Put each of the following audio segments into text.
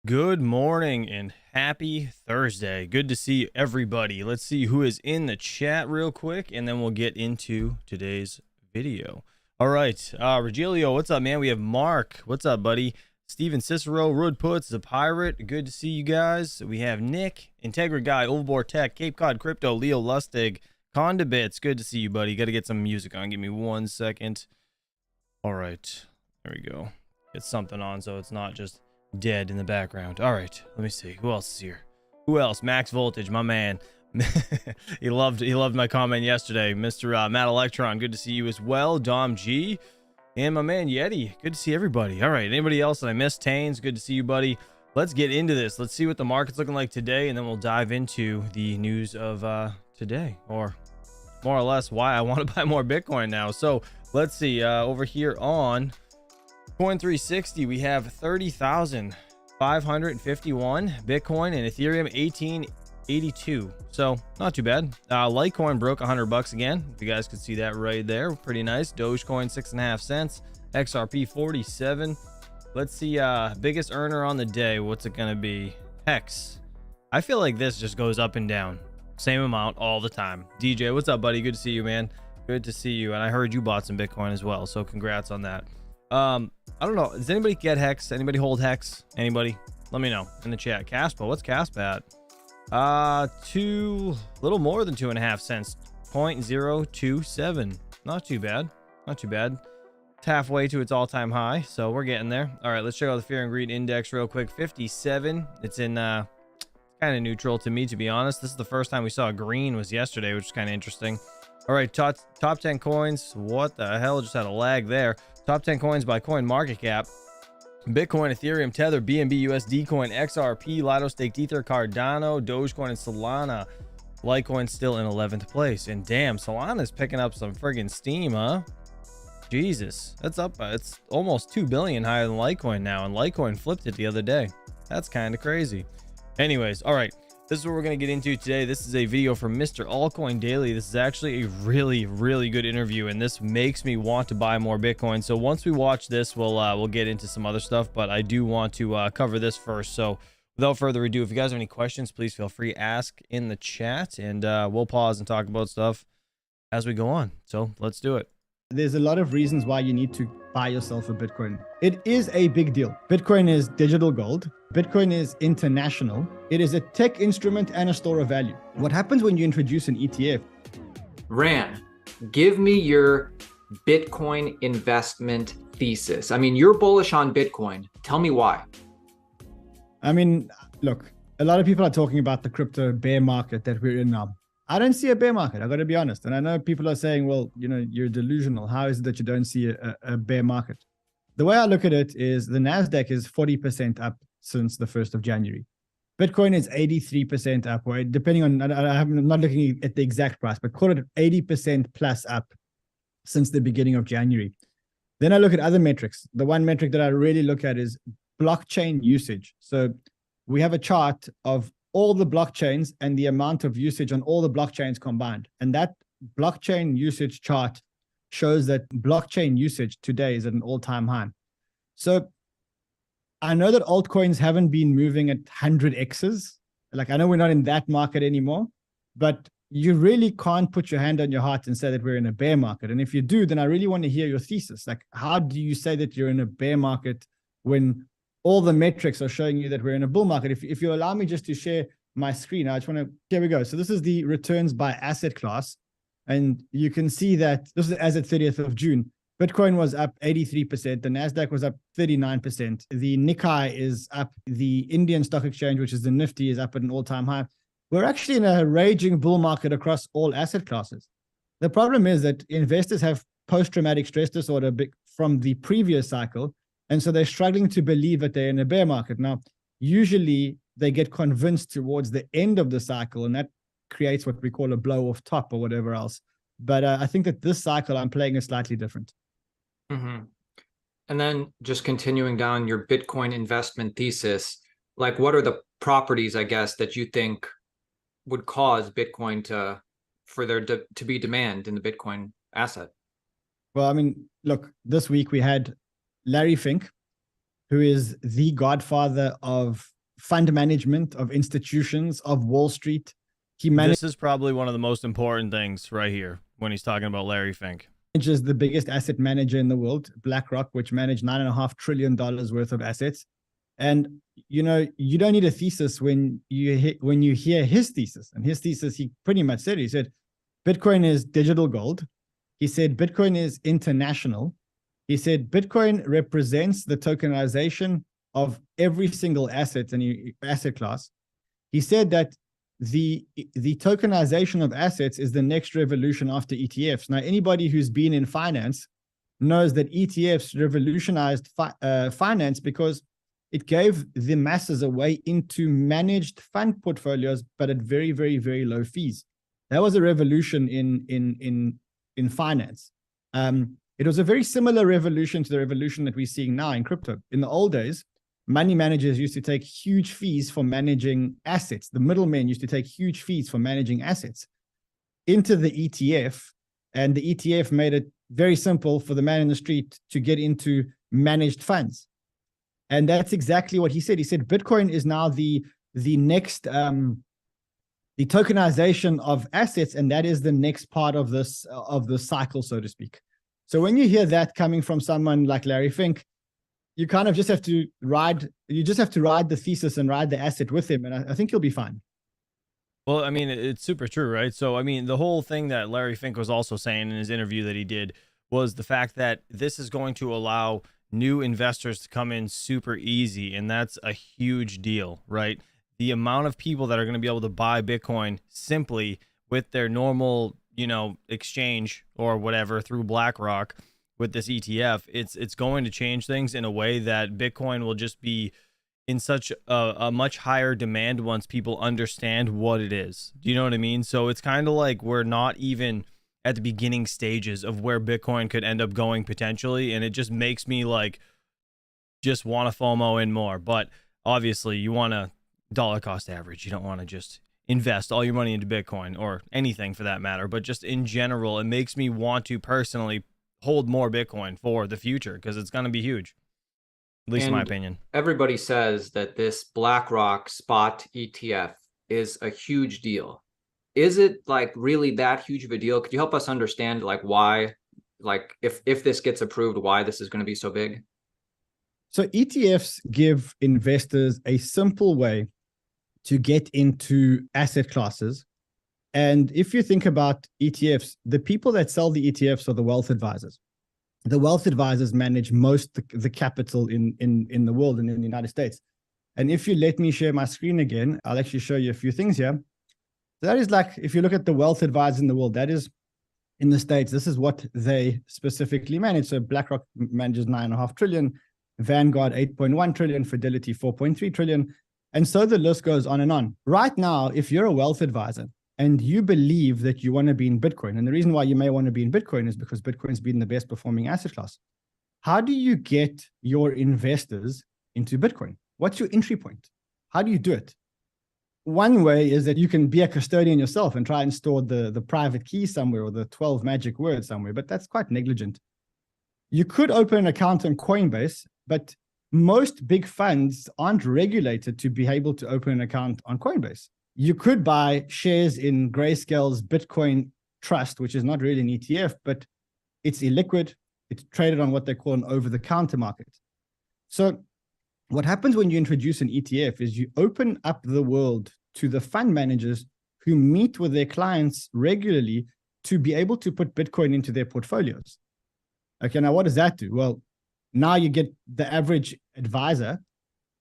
Good morning and happy Thursday. Good to see everybody. Let's see who is in the chat real quick, and then we'll get into today's video. All right, Regilio, what's up, man? We have Mark. What's up, buddy? Steven Cicero, Rud Puts, The Pirate. Good to see you guys. We have Nick, Integra Guy, Overboard Tech, Cape Cod Crypto, Leo Lustig, Condibits. Good to see you, buddy. Got to get some music on. Give me 1 second. All right, there we go. Get something on so it's not just dead in the background. All right, let me see who else is here. Who else? Max Voltage, my man. he loved my comment yesterday. Mr. Matt Electron, good to see you as well. Dom G and my man Yeti, good to see everybody. All right, anybody else that I missed? Taines, good to see you, buddy. Let's get into this. Let's see what the market's looking like today, and then we'll dive into the news of today, or more or less why I want to buy more Bitcoin now. So let's see, over here on Coin 360, we have 30,551 Bitcoin, and Ethereum 1882. So not too bad. Litecoin broke $100 again. If you guys could see that right there, pretty nice. Dogecoin 6.5 cents. XRP 47. Let's see. Biggest earner on the day. What's it gonna be? Hex. I feel like this just goes up and down, same amount all the time. DJ, what's up, buddy? Good to see you, man. Good to see you. And I heard you bought some Bitcoin as well, so congrats on that. I don't know. Does anybody get Hex? Anybody hold Hex? Anybody? Let me know in the chat. Caspa, what's Caspa at? Little more than 2.5 cents. 0.027. Not too bad. Not too bad. It's halfway to its all-time high, so we're getting there. All right, let's check out the Fear and Greed Index real quick. 57. It's in kind of neutral to me, to be honest. This is the first time we saw green was yesterday, which is kind of interesting. All right, top 10 coins. What the hell? Just had a lag there. Top 10 coins by coin market cap. Bitcoin, Ethereum, Tether, BNB, USD Coin, XRP, Lido Staked Ether, Cardano, Dogecoin, and Solana. Litecoin still in 11th place. And damn, Solana's picking up some friggin' steam, huh? Jesus, that's up. It's almost 2 billion higher than Litecoin now, and Litecoin flipped it the other day. That's kind of crazy. Anyways, all right. This is what we're going to get into today. This is a video from Mr. Altcoin Daily. This is actually a really good interview, and this makes me want to buy more Bitcoin. So once we watch this, we'll get into some other stuff, but I do want to cover this first. So without further ado, if you guys have any questions, please feel free to ask in the chat, and we'll pause and talk about stuff as we go on. So let's do it. There's a lot of reasons why you need to buy yourself a Bitcoin. It is a big deal. Bitcoin is digital gold. Bitcoin is international. It is a tech instrument and a store of value. What happens when you introduce an ETF? Ran, give me your Bitcoin investment thesis. I mean, you're bullish on Bitcoin. Tell me why. I mean, look, a lot of people are talking about the crypto bear market that we're in now. I don't see a bear market. I got to be honest. And I know people are saying, well, you know, you're delusional. How is it that you don't see a bear market? The way I look at it is the NASDAQ is 40% up since the 1st of January. Bitcoin is 83% up, or depending on, I'm not looking at the exact price, but call it 80% plus up since the beginning of January. Then I look at other metrics. The one metric that I really look at is blockchain usage. So we have a chart of all the blockchains and the amount of usage on all the blockchains combined. And that blockchain usage chart shows that blockchain usage today is at an all-time high. So I know that altcoins haven't been moving at 100x's. Like, I know we're not in that market anymore, but you really can't put your hand on your heart and say that we're in a bear market. And if you do, then I really want to hear your thesis. Like, how do you say that you're in a bear market when all the metrics are showing you that we're in a bull market? If you allow me just to share my screen, I just want to, here we go. So this is the returns by asset class. And you can see that this is as at 30th of June. Bitcoin was up 83%. The NASDAQ was up 39%. The Nikkei is up. The Indian stock exchange, which is the Nifty, is up at an all-time high. We're actually in a raging bull market across all asset classes. The problem is that investors have post-traumatic stress disorder from the previous cycle. And so they're struggling to believe that they're in a bear market. Now, usually they get convinced towards the end of the cycle, and that creates what we call a blow off top or whatever else. But I think that this cycle I'm playing is slightly different. Mm-hmm. And then just continuing down your Bitcoin investment thesis, like what are the properties, I guess, that you think would cause Bitcoin to be demand in the Bitcoin asset? Well, I mean, look, this week we had Larry Fink, who is the godfather of fund management, of institutions, of Wall Street. He This is probably one of the most important things right here when he's talking about Larry Fink. Manages the biggest asset manager in the world, BlackRock, which managed $9.5 trillion worth of assets. And you don't need a thesis when you hear his thesis. And his thesis, he pretty much said, he said, Bitcoin is digital gold. He said, Bitcoin is international. He said, Bitcoin represents the tokenization of every single asset and asset class. He said that the tokenization of assets is the next revolution after ETFs. Now, anybody who's been in finance knows that ETFs revolutionized finance because it gave the masses a way into managed fund portfolios, but at very, very, very low fees. That was a revolution in finance. It was a very similar revolution to the revolution that we're seeing now in crypto. In the old days, money managers used to take huge fees for managing assets. The middlemen used to take huge fees for managing assets into the ETF, and the ETF made it very simple for the man in the street to get into managed funds. And that's exactly what he said. He said Bitcoin is now the next the tokenization of assets, and that is the next part of this cycle, so to speak. So when you hear that coming from someone like Larry Fink, you kind of just have to ride the thesis and ride the asset with him, and I think you'll be fine. Well, I mean, it's super true, right? So, I mean, the whole thing that Larry Fink was also saying in his interview that he did was the fact that this is going to allow new investors to come in super easy, and that's a huge deal, right? The amount of people that are going to be able to buy Bitcoin simply with their normal, exchange or whatever through BlackRock with this ETF, it's going to change things in a way that Bitcoin will just be in such a much higher demand once people understand what it is. Do you know what I mean? So it's kind of like we're not even at the beginning stages of where Bitcoin could end up going potentially, and it just makes me just want to FOMO in more. But obviously you want to dollar cost average. You don't want to just invest all your money into Bitcoin or anything for that matter, but just in general, it makes me want to personally hold more Bitcoin for the future because it's going to be huge, at least in my opinion. Everybody says that this BlackRock spot ETF is a huge deal. Is it really that huge of a deal? Could you help us understand why, if this gets approved, why this is going to be so big? So ETFs give investors a simple way to get into asset classes. And if you think about ETFs, the people that sell the ETFs are the wealth advisors. The wealth advisors manage most the capital in the world and in the United States. And if you let me share my screen again, I'll actually show you a few things here. That is if you look at the wealth advisors in the world, that is in the States, this is what they specifically manage. So BlackRock manages $9.5 trillion, Vanguard 8.1 trillion, Fidelity 4.3 trillion. And so the list goes on and on. Right now, if you're a wealth advisor and you believe that you want to be in Bitcoin, and the reason why you may want to be in Bitcoin is because Bitcoin's been the best performing asset class. How do you get your investors into Bitcoin? What's your entry point? How do you do it? One way is that you can be a custodian yourself and try and store the private key somewhere or the 12 magic words somewhere, but that's quite negligent. You could open an account on Coinbase, but most big funds aren't regulated to be able to open an account on Coinbase. You could buy shares in Grayscale's Bitcoin Trust, which is not really an ETF, but it's illiquid. It's traded on what they call an over-the-counter market. So what happens when you introduce an ETF is you open up the world to the fund managers who meet with their clients regularly to be able to put Bitcoin into their portfolios. Okay, now what does that do? Well, now you get the average advisor,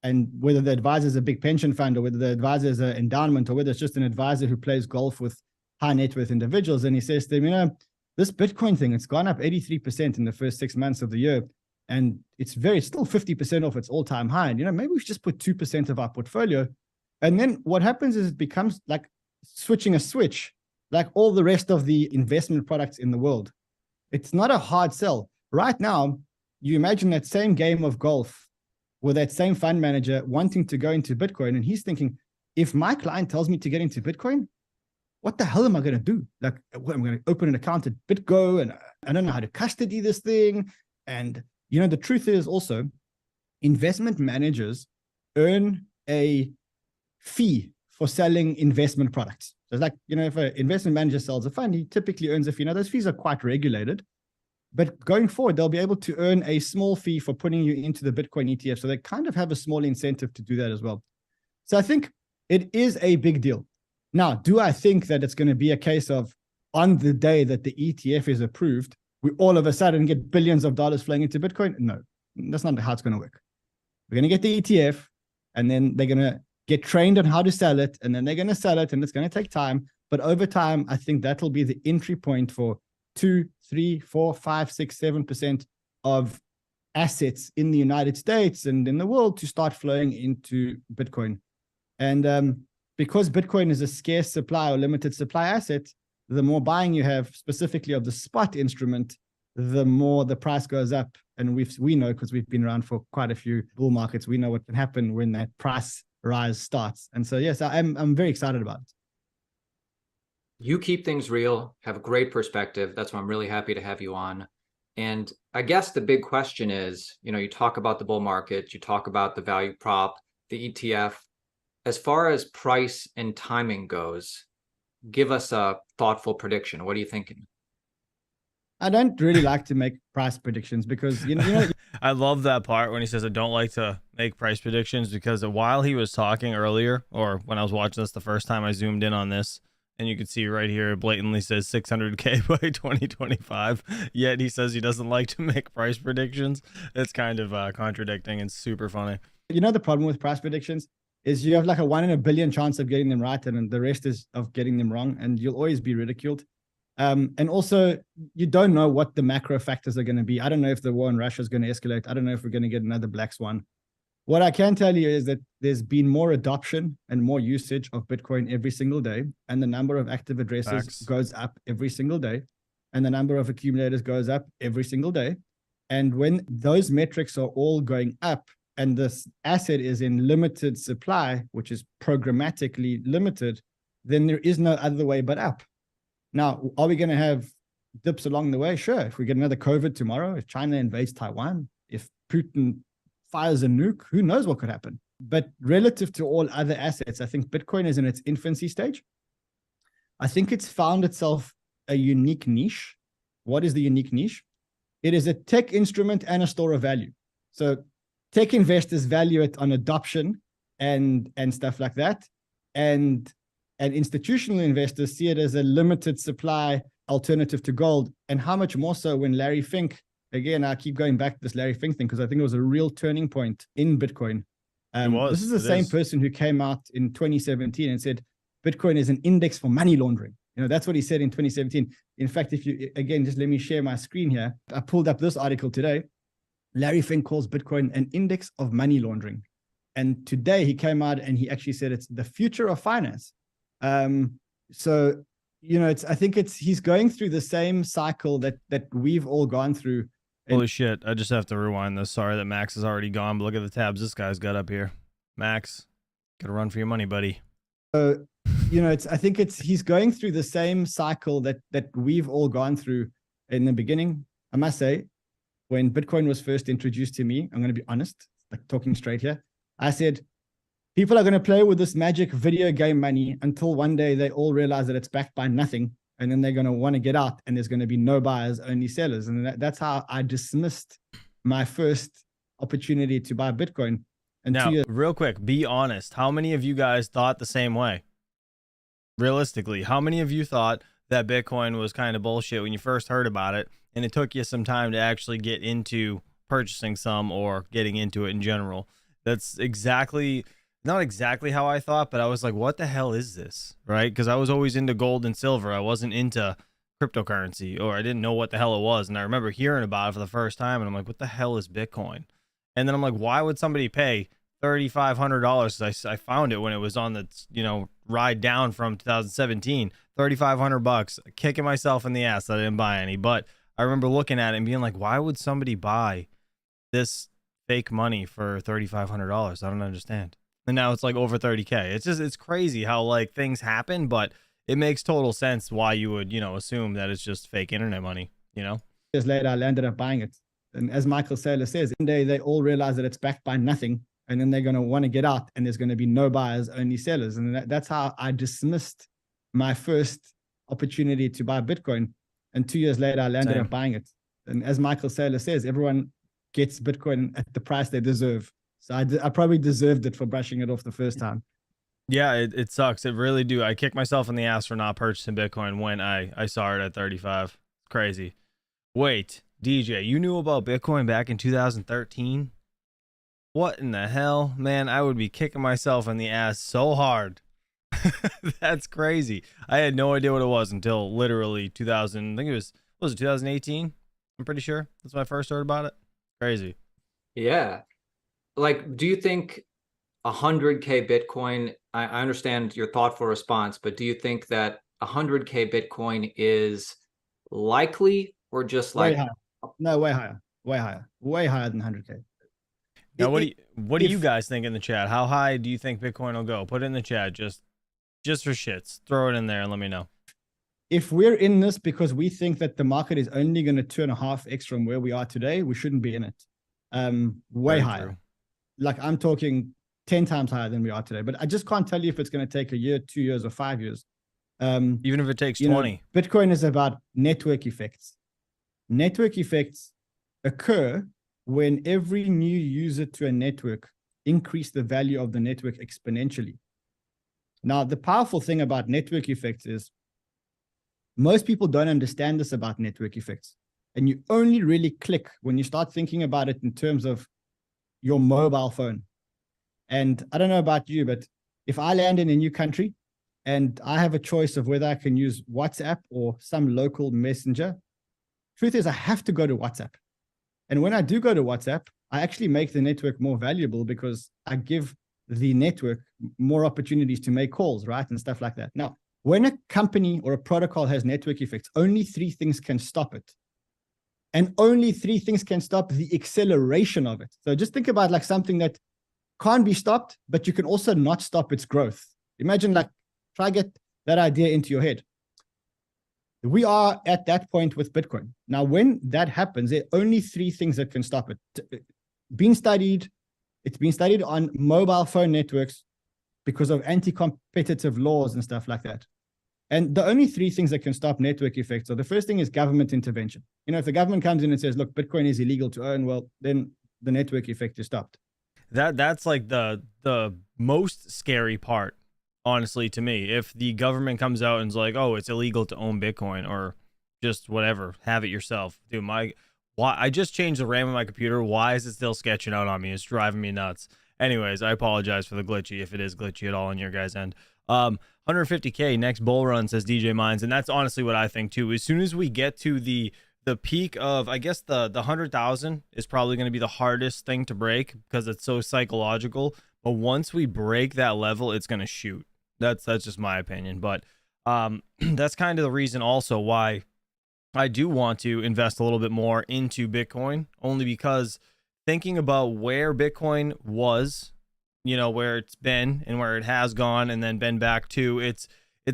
and whether the advisor is a big pension fund or whether the advisor is an endowment or whether it's just an advisor who plays golf with high net worth individuals, and he says to them, this Bitcoin thing, it's gone up 83% in the first 6 months of the year, and it's still 50% off its all-time high. And, maybe we should just put 2% of our portfolio. And then what happens is it becomes like switching a switch, like all the rest of the investment products in the world. It's not a hard sell. Right now, you imagine that same game of golf with that same fund manager wanting to go into Bitcoin. And he's thinking, if my client tells me to get into Bitcoin, what the hell am I going to do? I'm going to open an account at BitGo and I don't know how to custody this thing. And, the truth is also investment managers earn a fee for selling investment products. So it's like, if an investment manager sells a fund, he typically earns a fee. Now, those fees are quite regulated, but going forward, they'll be able to earn a small fee for putting you into the Bitcoin ETF. So they kind of have a small incentive to do that as well. So I think it is a big deal. Now, do I think that it's going to be a case of on the day that the ETF is approved, we all of a sudden get billions of dollars flowing into Bitcoin? No, that's not how it's going to work. We're going to get the ETF, and then they're going to get trained on how to sell it, and then they're going to sell it, and it's going to take time. But over time, I think that'll be the entry point for 2, 3, 4, 5, 6, 7% of assets in the United States and in the world to start flowing into Bitcoin. And because Bitcoin is a scarce supply or limited supply asset, the more buying you have specifically of the spot instrument, the more the price goes up. And we know, because we've been around for quite a few bull markets, we know what can happen when that price rise starts. And so, yes, I'm very excited about it. You keep things real, have a great perspective. That's why I'm really happy to have you on. And I guess the big question is, you talk about the bull market, you talk about the value prop, the ETF. As far as price and timing goes, give us a thoughtful prediction. What are you thinking? I don't really like to make price predictions because, I love that part when he says I don't like to make price predictions, because while he was talking earlier, or when I was watching this the first time, I zoomed in on this, and you can see right here, it blatantly says 600K by 2025. Yet he says he doesn't like to make price predictions. It's kind of contradicting and super funny. The problem with price predictions is you have like a 1 in a billion chance of getting them right, and the rest is of getting them wrong, and you'll always be ridiculed. And also, you don't know what the macro factors are going to be. I don't know if the war in Russia is going to escalate. I don't know if we're going to get another black swan. What I can tell you is that there's been more adoption and more usage of Bitcoin every single day, and the number of active addresses goes up every single day, and the number of accumulators goes up every single day. And when those metrics are all going up, and this asset is in limited supply, which is programmatically limited, then there is no other way but up. Now, are we going to have dips along the way? Sure. If we get another COVID tomorrow, if China invades Taiwan, if Putin fires a nuke, who knows what could happen? But relative to all other assets, I think Bitcoin is in its infancy stage. I think it's found itself a unique niche. What is the unique niche? It is a tech instrument and a store of value. So tech investors value it on adoption and stuff like that. And institutional investors see it as a limited supply alternative to gold. And how much more so when Larry Fink, again, I keep going back to this Larry Fink thing because I think it was a real turning point in Bitcoin. This is the same person who came out in 2017 and said, Bitcoin is an index for money laundering. That's what he said in 2017. In fact, if you, again, just let me share my screen here. I pulled up this article today. Larry Fink calls Bitcoin an index of money laundering. And today he came out and he actually said it's the future of finance. So, I think he's going through the same cycle that we've all gone through. Holy shit. I just have to rewind this. Sorry that Max is already gone, but look at the tabs this guy's got up here. Max, gotta run for your money, buddy. So, I think he's going through the same cycle that we've all gone through in the beginning. I must say, when Bitcoin was first introduced to me, I'm going to be honest, like talking straight here. I said, people are going to play with this magic video game money until one day they all realize that it's backed by nothing. And then they're going to want to get out and there's going to be no buyers, only sellers. And that's how I dismissed my first opportunity to buy Bitcoin. And now, real quick, be honest. How many of you guys thought the same way? Realistically, how many of you thought that Bitcoin was kind of bullshit when you first heard about it, and it took you some time to actually get into purchasing some or getting into it in general? That's not exactly how I thought, but I was like, what the hell is this? Right? Because I was always into gold and silver. I wasn't into cryptocurrency, or I didn't know what the hell it was. And I remember hearing about it for the first time, and I'm like, what the hell is Bitcoin? And then I'm like, why would somebody pay $3,500? I found it when it was on the, ride down from 2017, $3,500, kicking myself in the ass that I didn't buy any. But I remember looking at it and being like, why would somebody buy this fake money for $3,500? I don't understand. And now it's like over 30K. It's crazy how like things happen, but it makes total sense why you would, assume that it's just fake internet money, Years later, I landed up buying it. And as Michael Saylor says, one day they all realize that it's backed by nothing. and then they're going to want to get out, and there's going to be no buyers, only sellers. And that's how I dismissed my first opportunity to buy Bitcoin. And 2 years later, I landed up buying it. And as Michael Saylor says, everyone gets Bitcoin at the price they deserve. So I probably deserved it for brushing it off the first time. Yeah, it sucks. It really do. I kick myself in the ass for not purchasing Bitcoin when I saw it at 35. Crazy. Wait, DJ, you knew about Bitcoin back in 2013? What in the hell? Man, I would be kicking myself in the ass so hard. That's crazy. I had no idea what it was until literally 2000. I think it was it 2018? I'm pretty sure. That's when I first heard about it. Crazy. Yeah. Like, do you think 100K Bitcoin, I understand your thoughtful response, but do you think that 100K Bitcoin is likely, or just like... Way higher. No, way higher. Way higher. Way higher than 100K. Now, what do you guys think in the chat? How high do you think Bitcoin will go? Put it in the chat, just for shits. Throw it in there and let me know. If we're in this because we think that the market is only going to 2.5x from where we are today, we shouldn't be in it. Way Very higher. true. Like, I'm talking 10 times higher than we are today. But I just can't tell you if it's going to take a year, 2 years, or 5 years. Even if it takes 20. Bitcoin is about network effects. Network effects occur when every new user to a network increase the value of the network exponentially. Now, the powerful thing about network effects is most people don't understand this about network effects. And you only really click when you start thinking about it in terms of your mobile phone. And I don't know about you, but if I land in a new country and I have a choice of whether I can use WhatsApp or some local messenger, truth is I have to go to WhatsApp. And when I do go to WhatsApp, I actually make the network more valuable because I give the network more opportunities to make calls, right? And stuff like that. Now, when a company or a protocol has network effects, only 3 things can stop it. And only 3 things can stop the acceleration of it. So just think about like something that can't be stopped, but you can also not stop its growth. Imagine, like, try get that idea into your head. We are at that point with Bitcoin. Now, when that happens, there are only 3 things that can stop it. It's been studied on mobile phone networks because of anti-competitive laws and stuff like that. And the only 3 things that can stop network effects are, the first thing is government intervention. If the government comes in and says, look, Bitcoin is illegal to own, well, then the network effect is stopped. That's like the most scary part, honestly, to me. If the government comes out and is like, oh, it's illegal to own Bitcoin, or just whatever, have it yourself. Dude, I just changed the RAM on my computer. Why is it still sketching out on me? It's driving me nuts. Anyways, I apologize for the glitchy, if it is glitchy at all on your guys' end. 150K next bull run, says DJ Mines, and that's honestly what I think too. As soon as we get to the peak of, I guess the 100,000 is probably going to be the hardest thing to break because it's so psychological. But once we break that level, it's going to shoot. That's just my opinion. But that's kind of the reason also why I do want to invest a little bit more into Bitcoin, only because thinking about where Bitcoin was, where it's been and where it has gone and then been back to, it's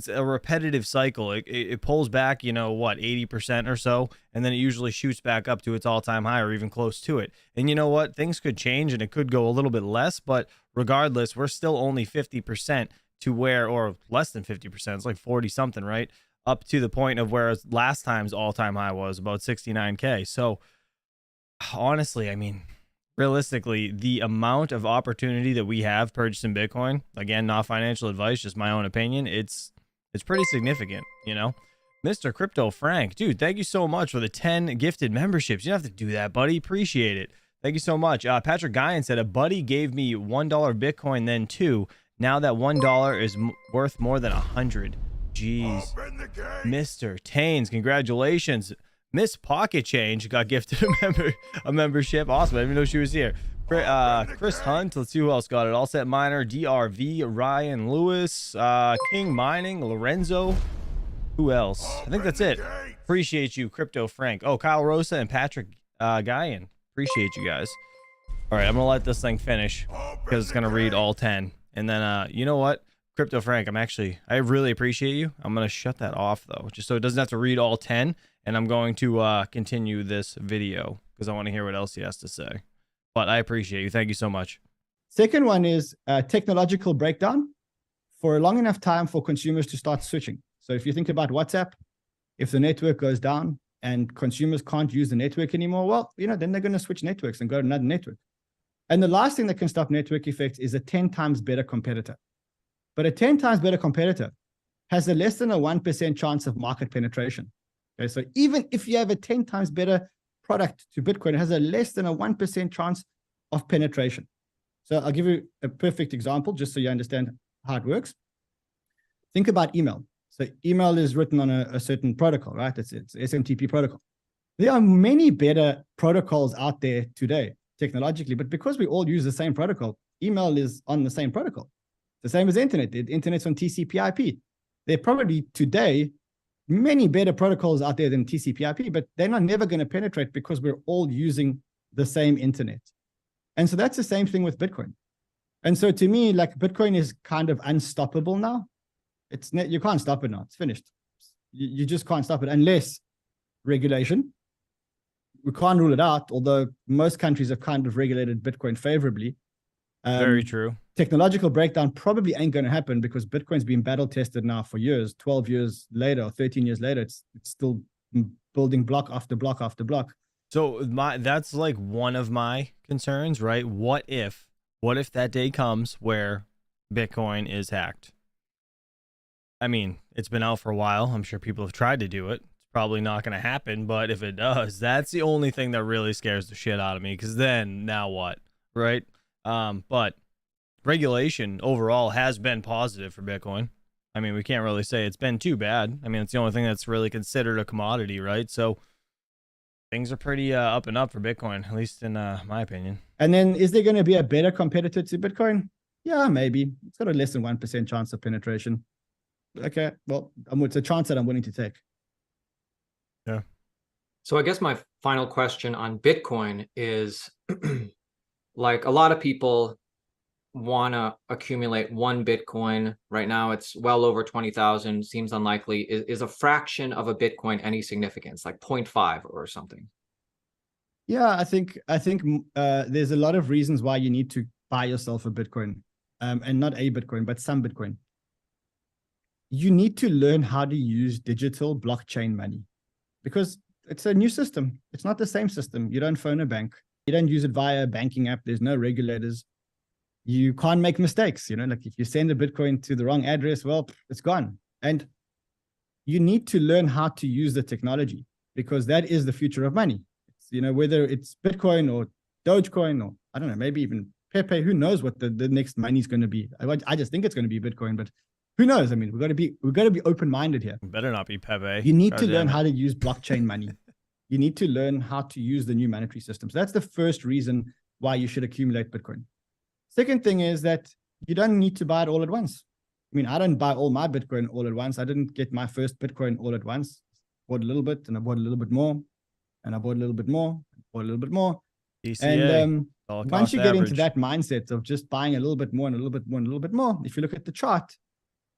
a repetitive cycle. It pulls back, 80% or so, and then it usually shoots back up to its all-time high or even close to it. And you know what? Things could change and it could go a little bit less, but regardless, we're still only 50% to where, or less than 50%, it's like 40 something, right? Up to the point of where last time's all-time high was about 69K. So honestly, I mean, realistically, the amount of opportunity that we have purchasing Bitcoin, again, not financial advice, just my own opinion, it's pretty significant, Mr. Crypto Frank, dude, thank you so much for the 10 gifted memberships. You don't have to do that, buddy. Appreciate it. Thank you so much. Patrick Guyan said, a buddy gave me $1 Bitcoin, then 2. Now that $1 is worth more than 100. Jeez. Mr. Taines, congratulations. Miss Pocket Change got gifted a membership. Awesome. I didn't even know she was here. Chris Hunt. Let's see who else got it. All Set Miner, DRV, Ryan Lewis, King Mining, Lorenzo. Who else? I think that's it. Appreciate you, Crypto Frank. Oh, Kyle Rosa and Patrick Guyan. Appreciate you guys. All right, I'm going to let this thing finish because it's going to read all 10. And then, you know what? Crypto Frank, I really appreciate you. I'm going to shut that off, though, just so it doesn't have to read all 10. And I'm going to continue this video because I want to hear what else he has to say. But I appreciate you. Thank you so much. Second one is technological breakdown for a long enough time for consumers to start switching. So if you think about WhatsApp, if the network goes down and consumers can't use the network anymore, well, then they're going to switch networks and go to another network. And the last thing that can stop network effects is a 10 times better competitor. But a 10 times better competitor has a less than a 1% chance of market penetration. Okay, so even if you have a 10 times better product to Bitcoin, it has a less than a 1% chance of penetration. So I'll give you a perfect example just so you understand how it works. Think about email. So email is written on a certain protocol, right? It's SMTP protocol. There are many better protocols out there today technologically, but because we all use the same protocol, email is on the same protocol. The same as internet. The internet's on TCP/IP. There are probably today many better protocols out there than TCP/IP, but they're not never going to penetrate because we're all using the same internet. And so that's the same thing with Bitcoin. And so to me, like, Bitcoin is kind of unstoppable now. You can't stop it now. It's finished. You just can't stop it unless regulation. We can't rule it out, although most countries have kind of regulated Bitcoin favorably. Very true. Technological breakdown probably ain't going to happen because Bitcoin's been battle tested now for years. 12 years later, or 13 years later, it's still building block after block after block. So that's like one of my concerns, right? What if that day comes where Bitcoin is hacked? I mean, it's been out for a while. I'm sure people have tried to do it. It's probably not going to happen, but if it does, that's the only thing that really scares the shit out of me, because then now what, right? But regulation overall has been positive for Bitcoin. I mean, we can't really say it's been too bad. I mean, it's the only thing that's really considered a commodity, right? So things are pretty up and up for Bitcoin, at least in my opinion. And then is there going to be a better competitor to Bitcoin? Yeah, maybe. It's got a less than 1% chance of penetration. Okay, well, it's a chance that I'm willing to take. Yeah. So I guess my final question on Bitcoin is, like, a lot of people want to accumulate one Bitcoin. Right now it's well over 20,000, seems unlikely. Is a fraction of a Bitcoin any significance, like 0.5 or something? Yeah, I think there's a lot of reasons why you need to buy yourself a Bitcoin, and not a Bitcoin, but some Bitcoin. You need to learn how to use digital blockchain money because it's a new system. It's not the same system. You don't phone a bank. You don't use it via a banking app. There's no regulators. You can't make mistakes. Like if you send a Bitcoin to the wrong address, well, it's gone. And you need to learn how to use the technology because that is the future of money. Whether it's Bitcoin or Dogecoin or I don't know, maybe even Pepe, who knows what the next money is going to be. I just think it's going to be Bitcoin, but who knows? I mean, we've got to be open-minded here. Better not be Pepe. You need to learn how to use blockchain money. You need to learn how to use the new monetary systems. That's the first reason why you should accumulate Bitcoin. Second thing is that you don't need to buy it all at once. I mean, I don't buy all my Bitcoin all at once. I didn't get my first Bitcoin all at once. I bought a little bit and I bought a little bit more and I bought a little bit more, bought a little bit more. DCA, and once you get into that mindset of just buying a little bit more and a little bit more and a little bit more, if you look at the chart,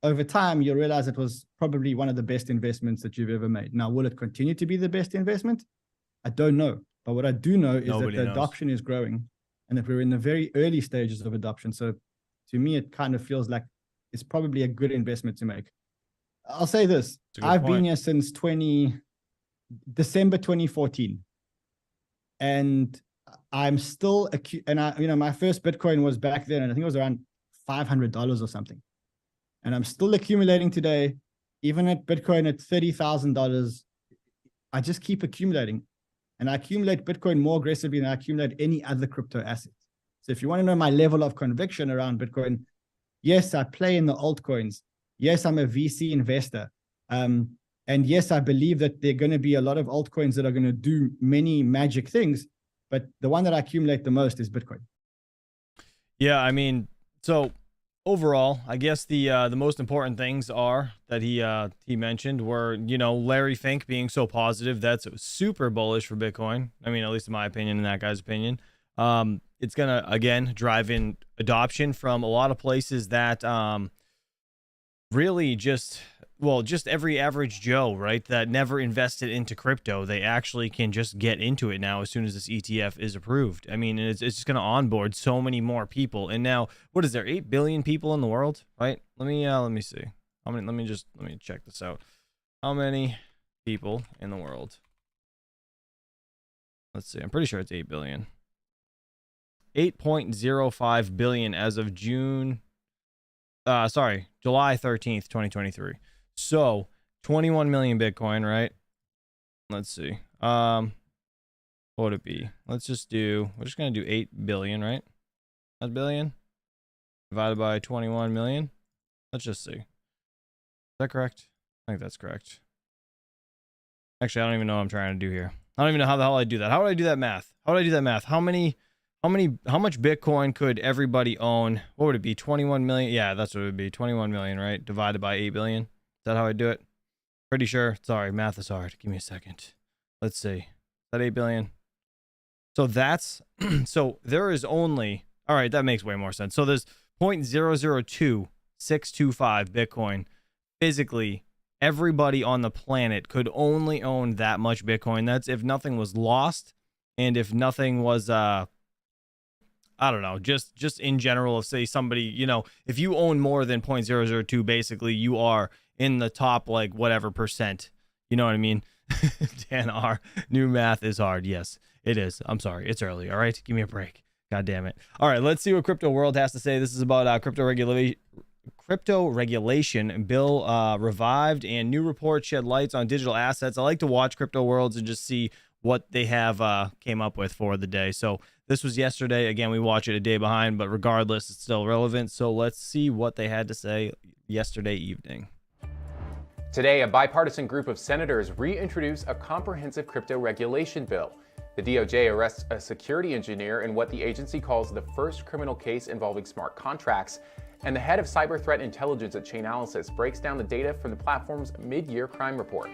over time, you'll realize it was probably one of the best investments that you've ever made. Now, will it continue to be the best investment? I don't know. But what I do know is that the adoption is growing and that we're in the very early stages of adoption. So to me, it kind of feels like it's probably a good investment to make. I'll say this. I've been here since December 2014. And I'm still, my first Bitcoin was back then, and I think it was around $500 or something. And I'm still accumulating today, even at Bitcoin at $30,000. I just keep accumulating. And I accumulate Bitcoin more aggressively than I accumulate any other crypto asset. So if you want to know my level of conviction around Bitcoin, yes, I play in the altcoins. Yes, I'm a VC investor. And yes, I believe that there are going to be a lot of altcoins that are going to do many magic things. But the one that I accumulate the most is Bitcoin. Yeah, I mean, so overall, I guess the most important things are that he mentioned were, Larry Fink being so positive. That's super bullish for Bitcoin. I mean, at least in my opinion and that guy's opinion. It's gonna again drive in adoption from a lot of places that really just well, just every average Joe, right, that never invested into crypto, they actually can just get into it now as soon as this ETF is approved. I mean, it's just going to onboard so many more people. And now, what is there, 8 billion people in the world, right? Let me see. How many? Let me check this out. How many people in the world? Let's see. I'm pretty sure it's 8 billion. 8.05 billion as of July 13th, 2023. So 21 million Bitcoin, right? Let's see. What would it be? Let's just do, we're just going to do 8 billion, right? A billion divided by 21 million. Let's just see. Is that correct? I think that's correct. Actually, I don't even know what I'm trying to do here. I don't even know how the hell I do that. How would I do that math? How would I do that math? How much Bitcoin could everybody own? What would it be? 21 million? Yeah, that's what it would be. 21 million, right? Divided by 8 billion. Is that how I do it? Pretty sure. Sorry, math is hard. Give me a second. Let's see. Is that 8 billion? So that's, so there is only, all right, that makes way more sense. So there's 0.002625 Bitcoin. Physically, everybody on the planet could only own that much Bitcoin. That's if nothing was lost and if nothing was, I don't know, just in general, if say somebody, you know, if you own more than 0.002, basically you are in the top, like, whatever percent. You know what I mean? Dan R. New math is hard. Yes, it is. I'm sorry. It's early. All right. Give me a break. God damn it. All right. Let's see what Crypto World has to say. This is about crypto regulation bill revived, and new report shed lights on digital assets. I like to watch Crypto Worlds and just see what they have came up with for the day. So this was yesterday. Again, we watch it a day behind, but regardless, it's still relevant. So let's see what they had to say yesterday evening. Today, a bipartisan group of senators reintroduce a comprehensive crypto regulation bill. The DOJ arrests a security engineer in what the agency calls the first criminal case involving smart contracts. And the head of cyber threat intelligence at Chainalysis breaks down the data from the platform's mid-year crime report.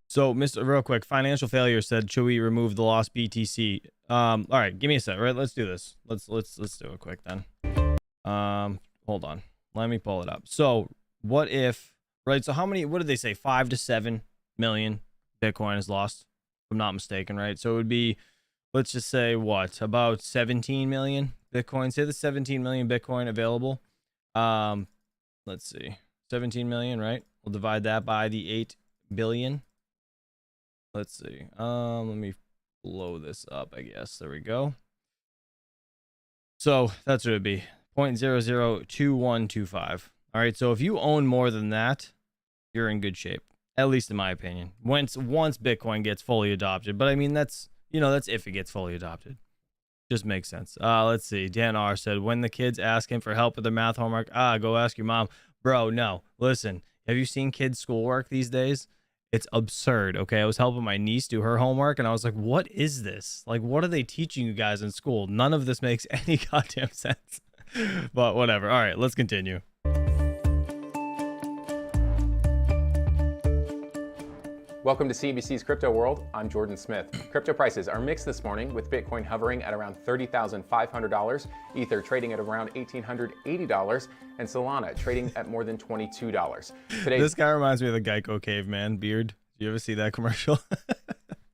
So, real quick, Financial Failure said, should we remove the lost BTC? All right, give me a sec. Right, let's do this. Let's do it quick then. Hold on. Let me pull it up. So, what if, right? So, how many? What did they say? 5 to 7 million Bitcoin is lost, if I'm not mistaken, right? So it would be, let's just say, what, about 17 million Bitcoin? Say the 17 million Bitcoin available. Let's see, 17 million, right? We'll divide that by the 8 billion. Let's see. Let me blow this up, I guess. There we go. So that's what it'd be. 0.002125. All right. So if you own more than that, you're in good shape, at least in my opinion. Once Bitcoin gets fully adopted, but I mean, that's, you know, that's if it gets fully adopted. Just makes sense. Let's see. Dan R said, when the kids ask him for help with their math homework, go ask your mom. Bro, no. Listen, have you seen kids' schoolwork these days? It's absurd. Okay, I was helping my niece do her homework, and I was like, what is this? Like, what are they teaching you guys in school? None of this makes any goddamn sense. But whatever. All right, let's continue. Welcome to CNBC's Crypto World. I'm Jordan Smith. Crypto prices are mixed this morning, with Bitcoin hovering at around $30,500, Ether trading at around $1,880, and Solana trading at more than $22. This guy reminds me of the Geico caveman beard. Do you ever see that commercial?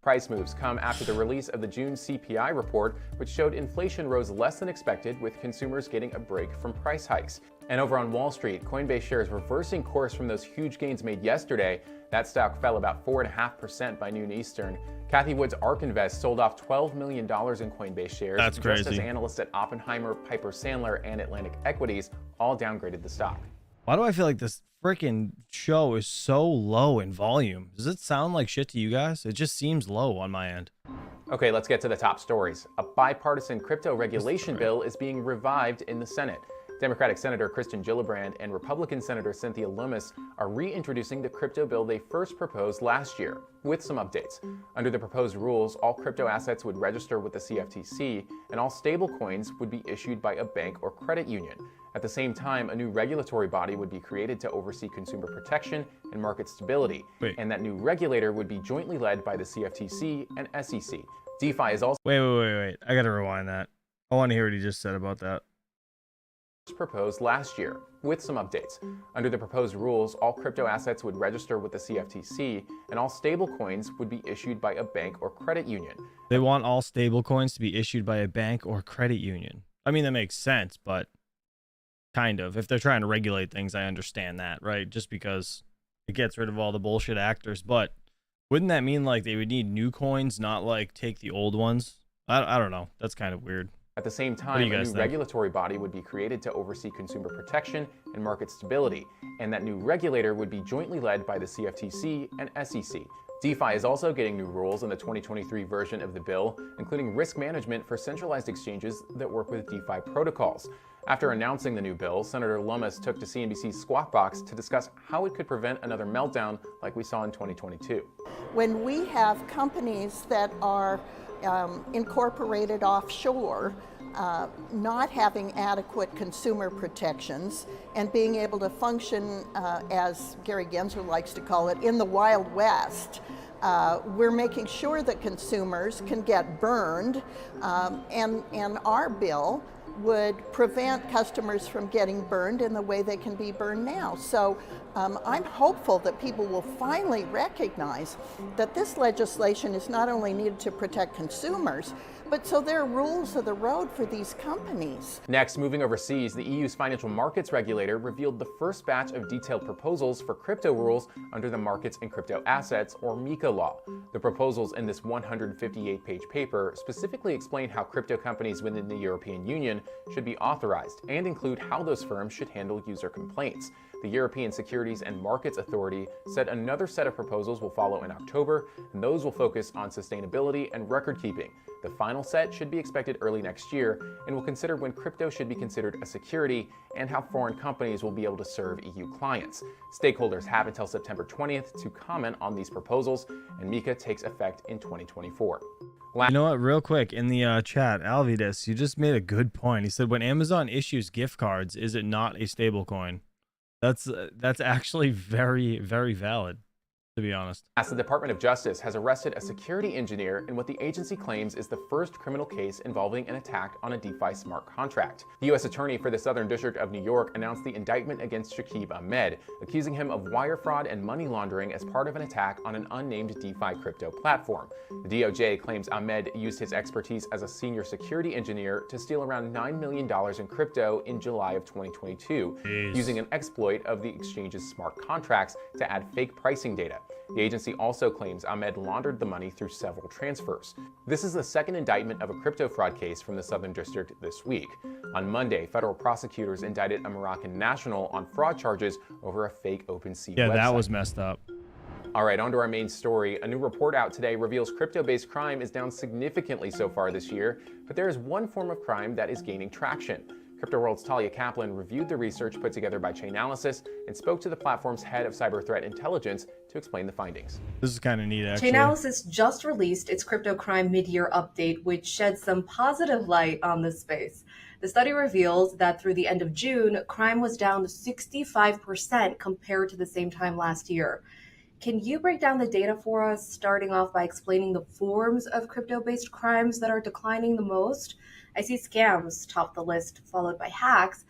Price moves come after the release of the June CPI report, which showed inflation rose less than expected, with consumers getting a break from price hikes. And over on Wall Street, Coinbase shares reversing course from those huge gains made yesterday. That stock fell about 4.5% by noon Eastern. Kathy Wood's ARK Invest sold off $12 million in Coinbase shares. That's crazy. Just as analysts at Oppenheimer, Piper Sandler, and Atlantic Equities all downgraded the stock. Why do I feel like this freaking show is so low in volume? Does it sound like shit to you guys? It just seems low on my end. Okay, let's get to the top stories. A bipartisan crypto regulation bill is being revived in the Senate. Democratic Senator Kristen Gillibrand and Republican Senator Cynthia Lummis are reintroducing the crypto bill they first proposed last year, with some updates. Under the proposed rules, all crypto assets would register with the CFTC, and all stablecoins would be issued by a bank or credit union. At the same time, a new regulatory body would be created to oversee consumer protection and market stability, and that new regulator would be jointly led by the CFTC and SEC. DeFi is also... Wait. I gotta rewind that. I want to hear what he just said about that. proposed last year, with some updates. Under the proposed rules, all crypto assets would register with the CFTC, and all stablecoins would be issued by a bank or credit union. They want all stablecoins to be issued by a bank or credit union. I mean, that makes sense, but kind of. If they're trying to regulate things, I understand that, right? Just because it gets rid of all the bullshit actors. But wouldn't that mean like they would need new coins, not like take the old ones? I don't know. That's kind of weird. At the same do time, you a guys new think? regulatory body would be created to oversee consumer protection and market stability, and that new regulator would be jointly led by the CFTC and SEC. DeFi is also getting new rules in the 2023 version of the bill, including risk management for centralized exchanges that work with DeFi protocols. After announcing the new bill, Senator Lummis took to CNBC's Squawk Box to discuss how it could prevent another meltdown like we saw in 2022. When we have companies that are incorporated offshore, not having adequate consumer protections and being able to function, as Gary Gensler likes to call it, in the Wild West, we're making sure that consumers can get burned, and our bill would prevent customers from getting burned in the way they can be burned now. So I'm hopeful that people will finally recognize that this legislation is not only needed to protect consumers, but so there are rules of the road for these companies. Next, moving overseas, the EU's financial markets regulator revealed the first batch of detailed proposals for crypto rules under the Markets in Crypto Assets, or MiCA law. The proposals in this 158-page paper specifically explain how crypto companies within the European Union should be authorized and include how those firms should handle user complaints. The European Securities and Markets Authority said another set of proposals will follow in October, and those will focus on sustainability and record keeping. The final set should be expected early next year and will consider when crypto should be considered a security and how foreign companies will be able to serve EU clients. Stakeholders have until September 20th to comment on these proposals, and MiCA takes effect in 2024. You know what? Real quick, in the chat, Alvidas, you just made a good point. He said, when Amazon issues gift cards, is it not a stable coin? That's actually very, very valid, to be honest. As the Department of Justice has arrested a security engineer in what the agency claims is the first criminal case involving an attack on a DeFi smart contract. The U.S. Attorney for the Southern District of New York announced the indictment against Shakib Ahmed, accusing him of wire fraud and money laundering as part of an attack on an unnamed DeFi crypto platform. The DOJ claims Ahmed used his expertise as a senior security engineer to steal around $9 million in crypto in July of 2022, using an exploit of the exchange's smart contracts to add fake pricing data. The agency also claims Ahmed laundered the money through several transfers. This is the second indictment of a crypto fraud case from the Southern District this week. On Monday, federal prosecutors indicted a Moroccan national on fraud charges over a fake OpenSea Yeah, website. that was messed up. All right, on to our main story. A new report out today reveals crypto-based crime is down significantly so far this year, but there is one form of crime that is gaining traction. Crypto World's Talia Kaplan reviewed the research put together by Chainalysis and spoke to the platform's head of cyber threat intelligence to explain the findings. This is kind of neat, actually. Chainalysis just released its crypto crime mid-year update, which sheds some positive light on this space. The study reveals that through the end of June, crime was down 65% compared to the same time last year. Can you break down the data for us, starting off by explaining the forms of crypto-based crimes that are declining the most? I see scams top the list, followed by hacks.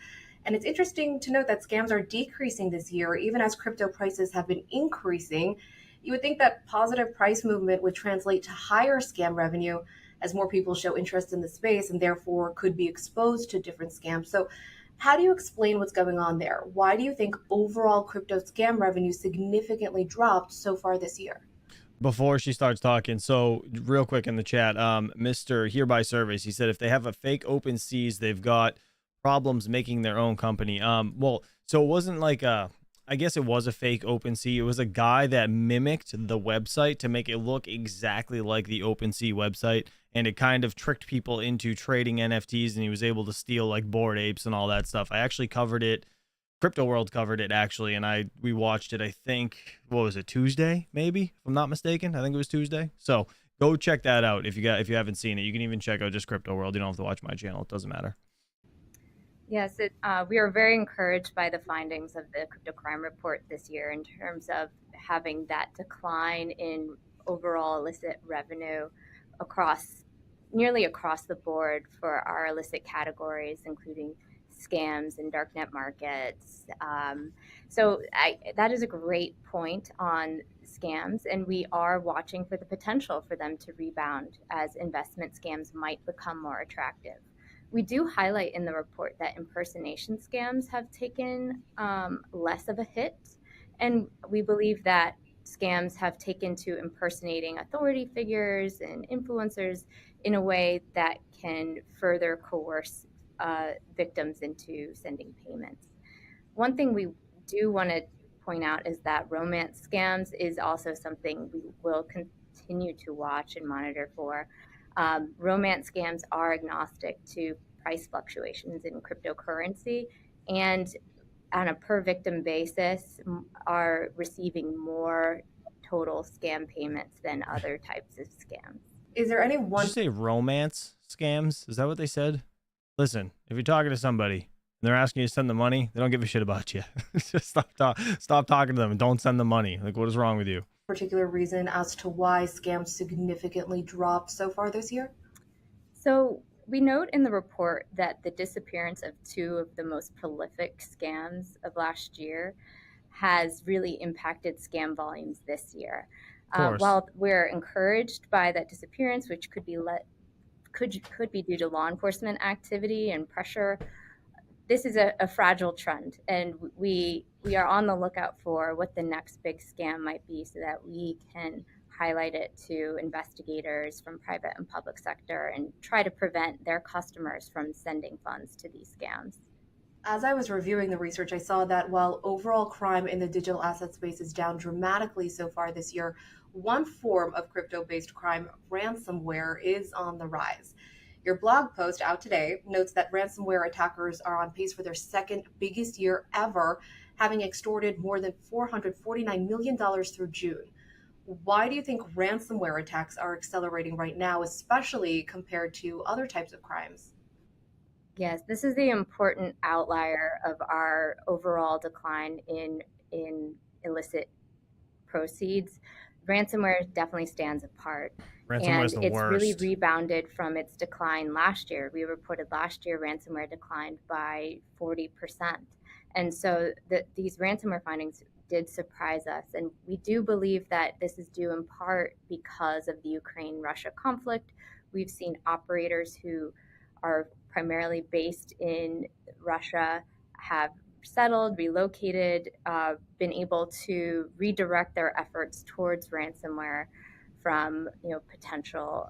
And it's interesting to note that scams are decreasing this year, even as crypto prices have been increasing. You would think that positive price movement would translate to higher scam revenue as more people show interest in the space and therefore could be exposed to different scams. So how do you explain what's going on there? Why do you think overall crypto scam revenue significantly dropped so far this year? Before she starts talking, so real quick in the chat, Mr. Hereby Surveys, he said if they have a fake OpenSeas, they've got problems making their own company. Well, so it wasn't like I guess it was a fake OpenSea. It was a guy that mimicked the website to make it look exactly like the OpenSea website, and it kind of tricked people into trading NFTs, and he was able to steal like Bored Apes and all that stuff. I actually covered it. Crypto World covered it actually, and we watched it, I think, what was it, Tuesday, maybe, if I'm not mistaken. I think it was Tuesday. So go check that out if you haven't seen it. You can even check out just Crypto World. You don't have to watch my channel. It doesn't matter. Yes, we are very encouraged by the findings of the crypto crime report this year in terms of having that decline in overall illicit revenue nearly across the board for our illicit categories, including scams and darknet markets. That is a great point on scams, and we are watching for the potential for them to rebound as investment scams might become more attractive. We do highlight in the report that impersonation scams have taken less of a hit, and we believe that scams have taken to impersonating authority figures and influencers in a way that can further coerce victims into sending payments. One thing we do want to point out is that romance scams is also something we will continue to watch and monitor for. Romance scams are agnostic to price fluctuations in cryptocurrency, and on a per victim basis are receiving more total scam payments than other types of scams. Is there any one? Did you say romance scams? Is that what they said? Listen, if you're talking to somebody and they're asking you to send them money, they don't give a shit about you. Just stop talking to them and don't send them money. Like, what is wrong with you? Particular reason as to why scams significantly dropped so far this year? So we note in the report that the disappearance of two of the most prolific scams of last year has really impacted scam volumes this year. While we're encouraged by that disappearance, which could be due to law enforcement activity and pressure, this is a fragile trend, and we are on the lookout for what the next big scam might be so that we can highlight it to investigators from private and public sector and try to prevent their customers from sending funds to these scams. As I was reviewing the research, I saw that while overall crime in the digital asset space is down dramatically so far this year, one form of crypto-based crime, ransomware, is on the rise. Your blog post out today notes that ransomware attackers are on pace for their second biggest year ever, having extorted more than $449 million through June. Why do you think ransomware attacks are accelerating right now, especially compared to other types of crimes? Yes, this is the important outlier of our overall decline in illicit proceeds. Ransomware definitely stands apart. Ransomware is the it's worst. really rebounded from its decline last year. We reported last year ransomware declined by 40%. And so these ransomware findings did surprise us. And we do believe that this is due in part because of the Ukraine-Russia conflict. We've seen operators who are primarily based in Russia have settled, relocated, been able to redirect their efforts towards ransomware from potential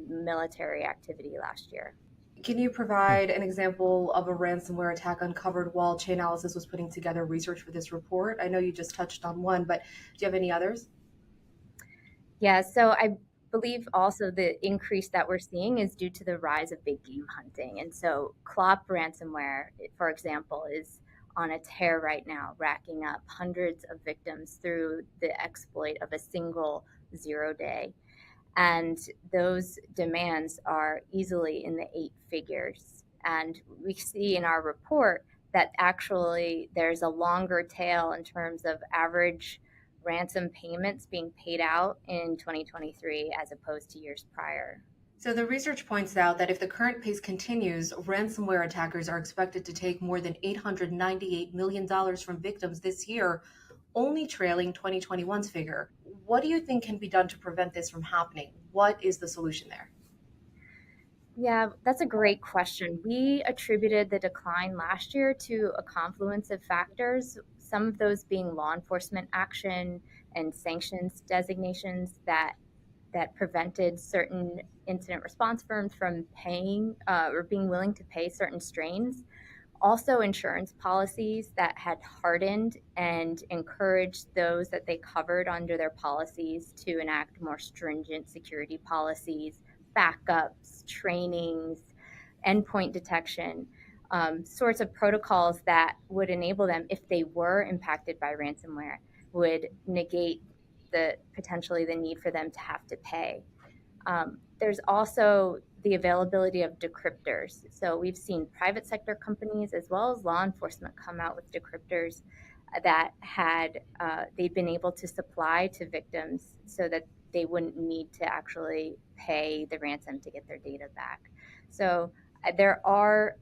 military activity last year. Can you provide an example of a ransomware attack uncovered while Chainalysis was putting together research for this report? I know you just touched on one, but do you have any others? Yeah, so I believe also the increase that we're seeing is due to the rise of big game hunting. And so Clop ransomware, for example, is on a tear right now, racking up hundreds of victims through the exploit of a single 0 day. And those demands are easily in the 8 figures. And we see in our report that actually there's a longer tail in terms of average ransom payments being paid out in 2023 as opposed to years prior. So the research points out that if the current pace continues, ransomware attackers are expected to take more than $898 million from victims this year, only trailing 2021's figure. What do you think can be done to prevent this from happening? What is the solution there? Yeah, that's a great question. We attributed the decline last year to a confluence of factors, some of those being law enforcement action and sanctions designations that prevented certain incident response firms from paying or being willing to pay certain strains. Also, insurance policies that had hardened and encouraged those that they covered under their policies to enact more stringent security policies, backups, trainings, endpoint detection, sorts of protocols that would enable them, if they were impacted by ransomware, would negate potentially the need for them to have to pay. There's also the availability of decryptors. So we've seen private sector companies as well as law enforcement come out with decryptors that they've been able to supply to victims so that they wouldn't need to actually pay the ransom to get their data back. So there are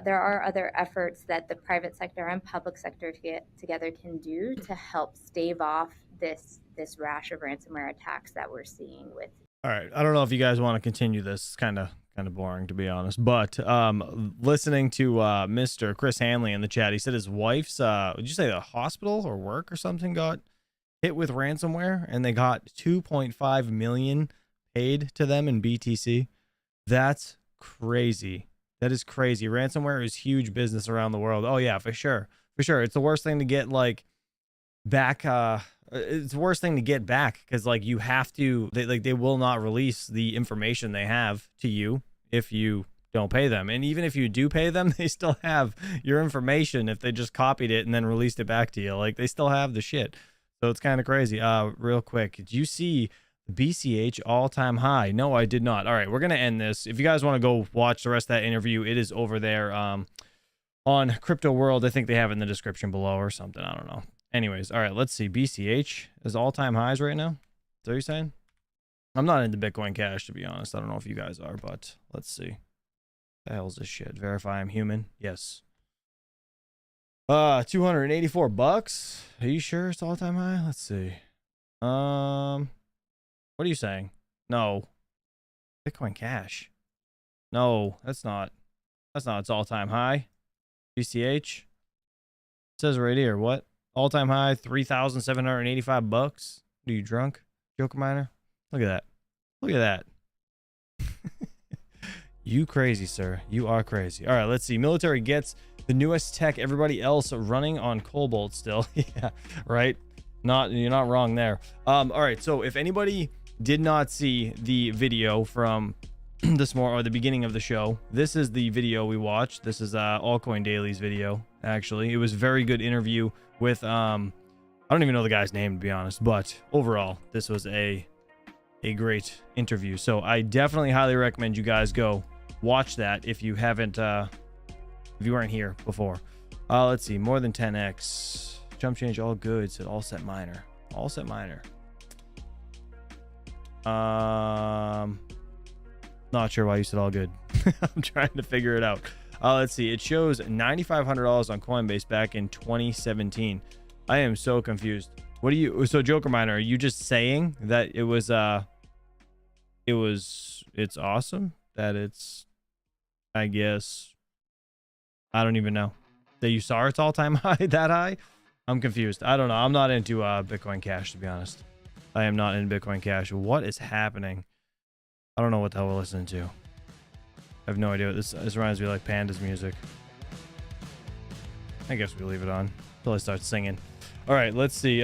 there are other efforts that the private sector and public sector together can do to help stave off this rash of ransomware attacks that we're seeing with. All right, I don't know if you guys want to continue this. It's kind of boring, to be honest, but listening to Mr. Chris Hanley in the chat, he said his wife's would you say the hospital or work or something got hit with ransomware, and they got 2.5 million paid to them in BTC. That's crazy. That is crazy. Ransomware is huge business around the world. Oh yeah, for sure. For sure. It's the worst thing to get like back. It's the worst thing to get back, because like you have to, they will not release the information they have to you if you don't pay them. And even if you do pay them, they still have your information if they just copied it and then released it back to you. Like they still have the shit. So it's kind of crazy. Real quick, did you see BCH all-time high? No, I did not. All right, we're gonna end this. If you guys want to go watch the rest of that interview, it is over there on Crypto World. I think they have it in the description below or something. I don't know. Anyways, all right, let's see. BCH is all-time highs right now. Is that what you're saying? I'm not into Bitcoin Cash, to be honest. I don't know if you guys are, but let's see. The hell's this shit? Verify I'm human. Yes. 284 bucks. Are you sure it's all-time high? Let's see. What are you saying? No. Bitcoin Cash. No, that's not. That's not its all-time high. BCH. It says right here. What? All-time high, 3,785 bucks. Are you drunk, Joker Miner? Look at that. Look at that. You crazy, sir. You are crazy. All right, let's see. Military gets the newest tech. Everybody else running on Cobalt still. Yeah, right. You're not wrong there. All right. So if anybody did not see the video from this morning or the beginning of the show, this is the video we watched. This is Altcoin Daily's video. Actually, it was a very good interview with I don't even know the guy's name, to be honest, but overall this was a great interview. So I definitely highly recommend you guys go watch that if you haven't if you weren't here before. Let's see. More than 10x jump change, all good. Said all set miner. All set miner. Not sure why you said all good. I'm trying to figure it out. Let's see. It shows $9,500 on Coinbase back in 2017. I am so confused. What do you? So Joker Miner, are you just saying that it's awesome that it's, I guess, I don't even know, that you saw its all-time high that high? I'm confused. I don't know. I'm not into Bitcoin Cash, to be honest. I am not into Bitcoin Cash. What is happening? I don't know what the hell we're listening to. I have no idea. This reminds me of like Panda's music. I guess we leave it on until I start singing. All right, let's see.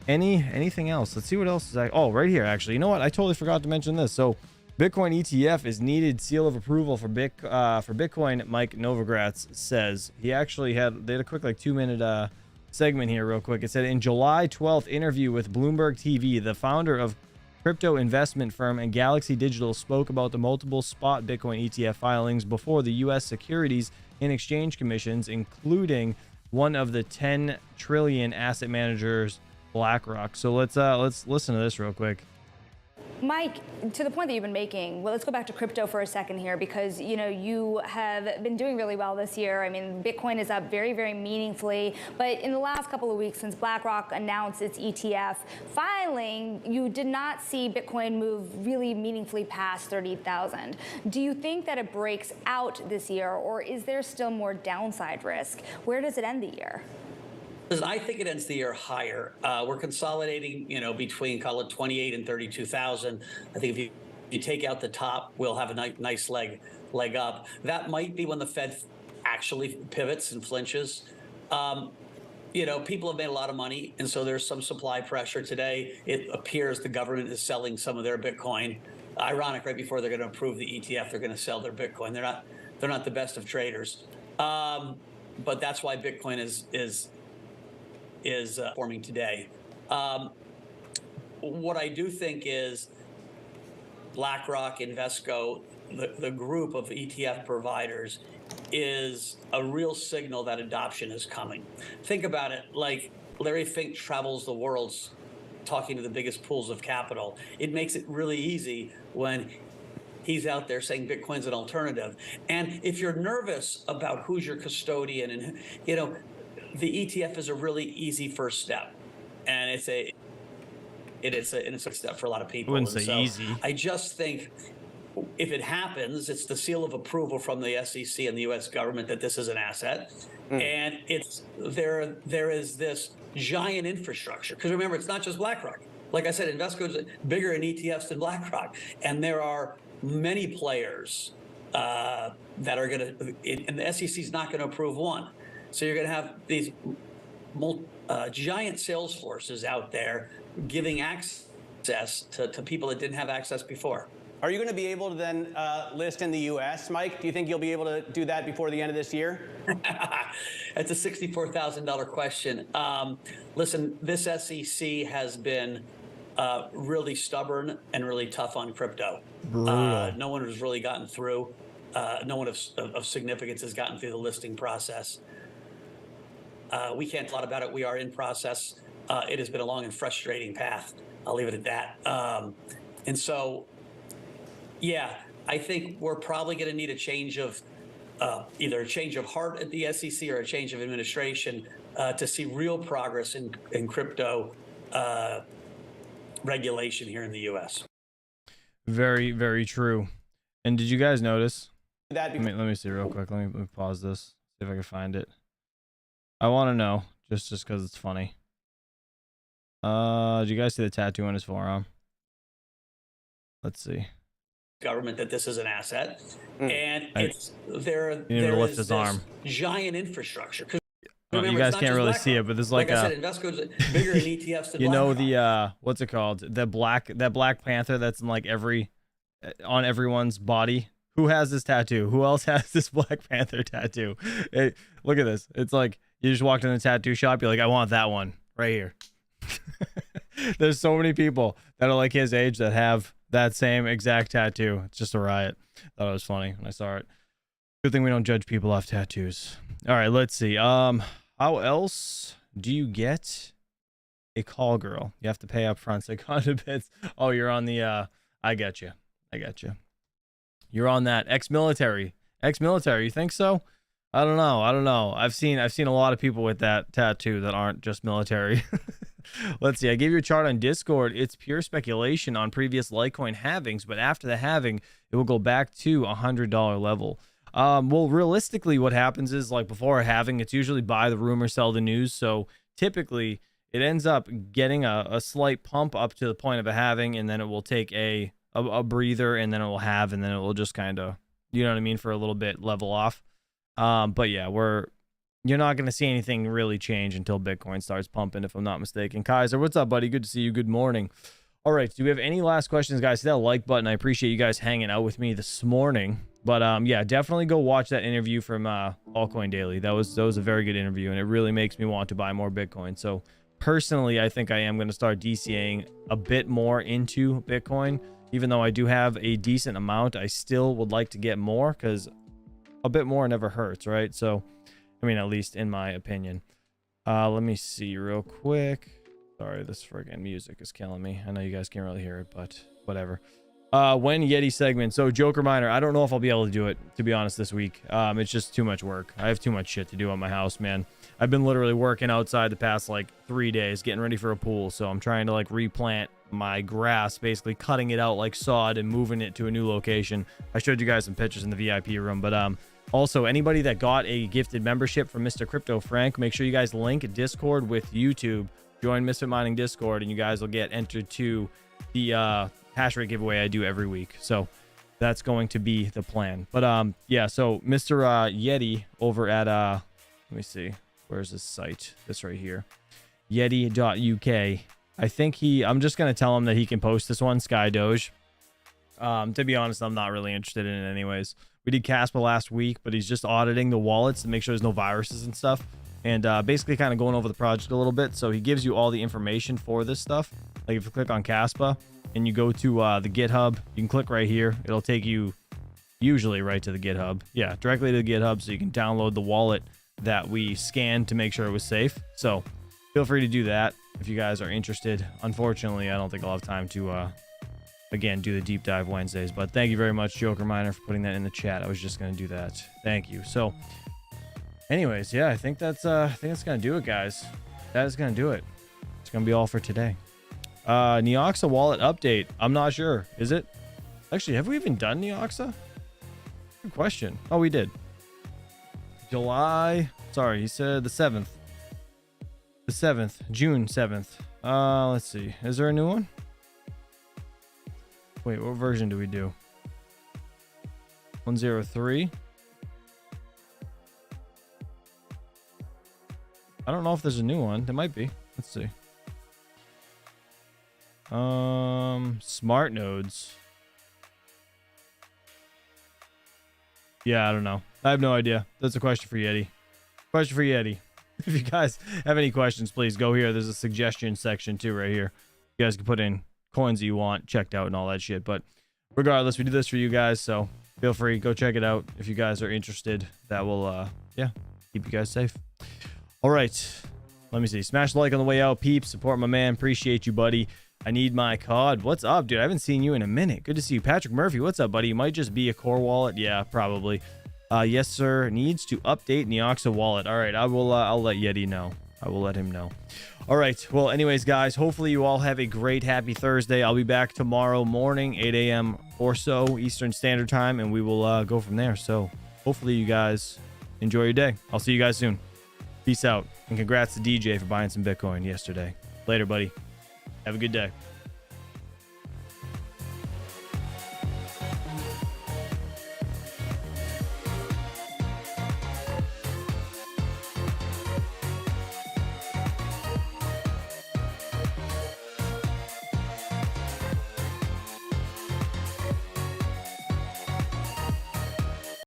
Anything else? Let's see what else is oh, right here actually. You know what? I totally forgot to mention this. So, Bitcoin ETF is needed seal of approval for Bitcoin. Mike Novogratz says he actually they had a quick like 2-minute segment here real quick. It said in July 12th interview with Bloomberg TV, the founder of crypto investment firm and Galaxy Digital spoke about the multiple spot Bitcoin ETF filings before the U.S. Securities and Exchange Commissions, including one of the 10 trillion asset managers, BlackRock. So let's listen to this real quick. Mike, to the point that you've been making, well, let's go back to crypto for a second here, because you have been doing really well this year. I mean, Bitcoin is up very, very meaningfully. But in the last couple of weeks, since BlackRock announced its ETF filing, you did not see Bitcoin move really meaningfully past 30,000. Do you think that it breaks out this year, or is there still more downside risk? Where does it end the year? I think it ends the year higher. We're consolidating, between, call it 28 and 32,000. I think if you take out the top, we'll have a nice leg up. That might be when the Fed actually pivots and flinches. People have made a lot of money, and so there's some supply pressure today. It appears the government is selling some of their Bitcoin. Ironic, right before they're going to approve the ETF, they're going to sell their Bitcoin. They're not the best of traders, but that's why Bitcoin is forming today. What I do think is BlackRock, Invesco, the group of ETF providers is a real signal that adoption is coming. Think about it, like Larry Fink travels the world talking to the biggest pools of capital. It makes it really easy when he's out there saying Bitcoin's an alternative. And if you're nervous about who's your custodian, and the ETF is a really easy first step, and it's a step for a lot of people. I wouldn't And say so easy. I just think if it happens, it's the seal of approval from the SEC and the U.S. government that this is an asset, and there is this giant infrastructure. Because remember, it's not just BlackRock. Like I said, Invesco's bigger in ETFs than BlackRock, and there are many players that are going to, and the SEC is not going to approve one. So you're going to have these giant sales forces out there giving access to people that didn't have access before. Are you going to be able to then list in the U.S., Mike? Do you think you'll be able to do that before the end of this year? That's a $64,000 question. Listen, this SEC has been really stubborn and really tough on crypto. No one has really gotten through. No one of significance has gotten through the listing process. We can't talk about it. We are in process. It has been a long and frustrating path. I'll leave it at that. And so, yeah, I think we're probably going to need a change of either a change of heart at the SEC or a change of administration to see real progress in crypto regulation here in the U.S. Very, very true. And did you guys notice? That Let me see real quick. Let me pause this. See if I can find it. I want to know just because it's funny. Did you guys see the tattoo on his forearm? Let's see. Government that this is an asset, and there lift is his this arm. giant infrastructure. Remember, you guys can't really see it, but there's like I said, Invesco's bigger in ETFs than BlackRock. the what's it called? That Black Panther that's in like on everyone's body. Who has this tattoo? Who else has this Black Panther tattoo? Look at this. It's like you just walked in a tattoo shop. You're like, I want that one right here. There's so many people that are like his age that have that same exact tattoo. It's just a riot. Thought it was funny when I saw it. Good thing we don't judge people off tattoos. All right, let's see. How else do you get a call girl? You have to pay up front. Say bits. Oh, you're on the I get you. You're on that ex-military. You think so? I don't know. I've seen a lot of people with that tattoo that aren't just military. Let's see. I gave you a chart on Discord. It's pure speculation on previous Litecoin halvings, but after the halving, it will go back to $100 level. Well, realistically, what happens is like before a halving, it's usually buy the rumor, sell the news. So typically, it ends up getting a slight pump up to the point of a halving, and then it will take a breather, and then it will halve, and then it will just kind of, you know what I mean, for a little bit level off. But yeah, you're not going to see anything really change until Bitcoin starts pumping, if I'm not mistaken. Kaiser, what's up, buddy? Good to see you. Good morning. All right, do we have any last questions, guys? Hit that like button. I appreciate you guys hanging out with me this morning. But yeah, definitely go watch that interview from Altcoin Daily. That was a very good interview, and it really makes me want to buy more Bitcoin. So personally, I think I am going to start DCAing a bit more into Bitcoin. Even though I do have a decent amount, I still would like to get more because a bit more never hurts, right? So, I mean, at least in my opinion. Let me see real quick. Sorry, this friggin' music is killing me. I know you guys can't really hear it, but whatever. When Yeti segment. So Joker Miner, I don't know if I'll be able to do it, to be honest, this week. It's just too much work. I have too much shit to do at my house, man. I've been literally working outside the past like 3 days, getting ready for a pool. So I'm trying to like replant my grass, basically cutting it out like sod and moving it to a new location. I showed you guys some pictures in the VIP room, but also anybody that got a gifted membership from Mr. Crypto Frank, make sure you guys link Discord with YouTube. Join Misfit Mining Discord, and you guys will get entered to the hash rate giveaway I do every week. So that's going to be the plan. But yeah, so Mr. Yeti over at let me see, where's this site? This right here, yeti.uk. I think I'm just gonna tell him that he can post this one, Sky Doge. To be honest, I'm not really interested in it anyways. We did Caspa last week, but he's just auditing the wallets to make sure there's no viruses and stuff, and basically kind of going over the project a little bit. So he gives you all the information for this stuff. Like if you click on Caspa and you go to the GitHub, you can click right here. It'll take you usually right to the GitHub. Yeah, directly to the GitHub, so you can download the wallet that we scanned to make sure it was safe. So feel free to do that if you guys are interested. Unfortunately, I don't think I'll have time to again, do the deep dive Wednesdays. But thank you very much, Joker Miner, for putting that in the chat. I was just going to do that. Thank you. So anyways, yeah, I think that's going to do it, guys. That is going to do it. It's going to be all for today. Neoxa wallet update. I'm not sure. Is it? Actually, have we even done Neoxa? Good question. Oh, we did. July. Sorry, he said the 7th. The 7th. June 7th. Let's see. Is there a new one? Wait, what version do we do? 103. I don't know if there's a new one. There might be. Let's see. Smart nodes. Yeah, I don't know. I have no idea. That's a question for Yeti. Question for Yeti. If you guys have any questions, please go here. There's a suggestion section too right here. You guys can put in coins that you want checked out and all that shit. But regardless, we do this for you guys, so feel free, go check it out if you guys are interested. That will yeah, keep you guys safe. All right, let me see. Smash the like on the way out, peeps. Support my man. Appreciate you, buddy. I need my COD. What's up, dude? I haven't seen you in a minute. Good to see you. Patrick Murphy, what's up, buddy? You might just be a core wallet. Yeah, probably. Yes, sir. Needs to update Neoxa wallet. All right, I will. I'll let Yeti know. I will let him know. All right. Well, anyways, guys, hopefully you all have a great, happy Thursday. I'll be back tomorrow morning, 8 a.m. or so Eastern Standard Time, and we will go from there. So hopefully you guys enjoy your day. I'll see you guys soon. Peace out. And congrats to DJ for buying some Bitcoin yesterday. Later, buddy. Have a good day.